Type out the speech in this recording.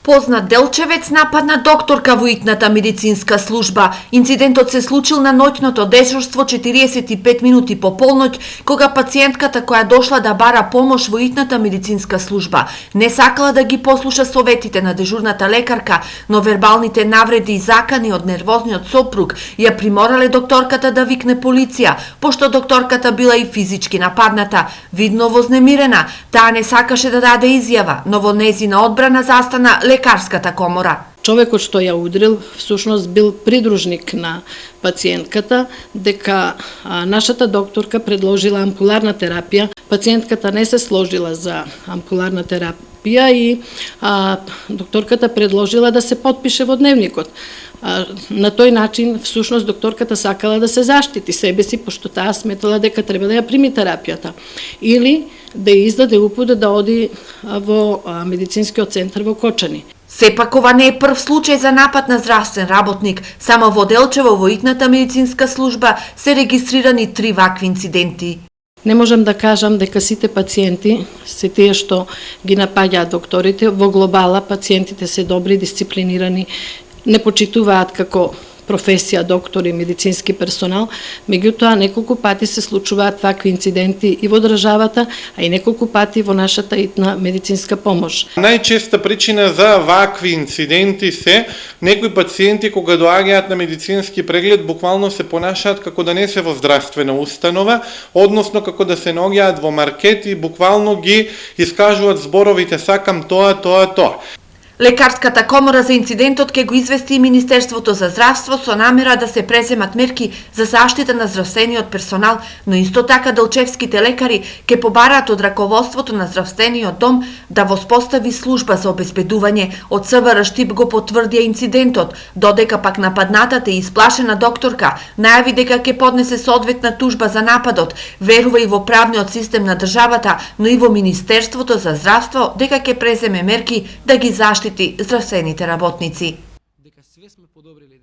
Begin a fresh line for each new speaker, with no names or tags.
Познат делчевец нападна докторка во итната медицинска служба. Инцидентот се случил на ноќното дежурство 45 минути по полноќ, кога пациентката која дошла да бара помош во итната медицинска служба не сакала да ги послуша советите на дежурната лекарка, но вербалните навреди и закани од нервозниот сопруг ја приморале докторката да викне полиција, пошто докторката била и физички нападната. Видно вознемирена, таа не сакаше да даде изјава, но во незина одбрана застана лекарската комора.
Човекот што ја удрил всушност бил придружник на пациентката, дека нашата докторка предложила ампуларна терапија. Пациентката не се сложила за ампуларна терапија и докторката предложила да се подпише во дневникот. На тој начин, всушност, докторката сакала да се заштити себе си, пошто таа сметала дека треба да ја прими терапијата. Или да ја издаде упуда да оди во медицинскиот центар во Кочани.
Сепак ова не е прв случај за напад на здравствен работник. Само во Делчево во итната медицинска служба се регистрирани 3 вакви инциденти.
Не можам да кажам дека сите пациенти се тие што ги напаѓаат докторите. Во глобала пациентите се добри, дисциплинирани, не почитуваат како професија доктори и медицински персонал, меѓутоа неколку пати се случуваат вакви инциденти и во државата, а и неколку пати во нашата итна медицинска помош.
Најчеста причина за вакви инциденти се некои пациенти кога доаѓаат на медицински преглед буквално се понашаат како да не се во здравствена установа, односно како да се наоѓаат во маркет и буквално ги искажуваат зборовите сакам тоа, тоа, тоа.
Лекарската комора за инцидентот ќе го извести и Министерството за здравство со намера да се преземат мерки за заштита на здравствениот персонал, но исто така делчевските лекари ќе побараат од раководството на здравствениот дом да воспостави служба за обезбедување. Од СВР Штип го потврдија инцидентот, додека пак нападнатата и исплашена докторка најави дека ќе поднесе соодветна тужба за нападот, верува и во правниот систем на државата, но и во Министерството за здравство дека ќе преземе мерки да ги заштити здравствените работници.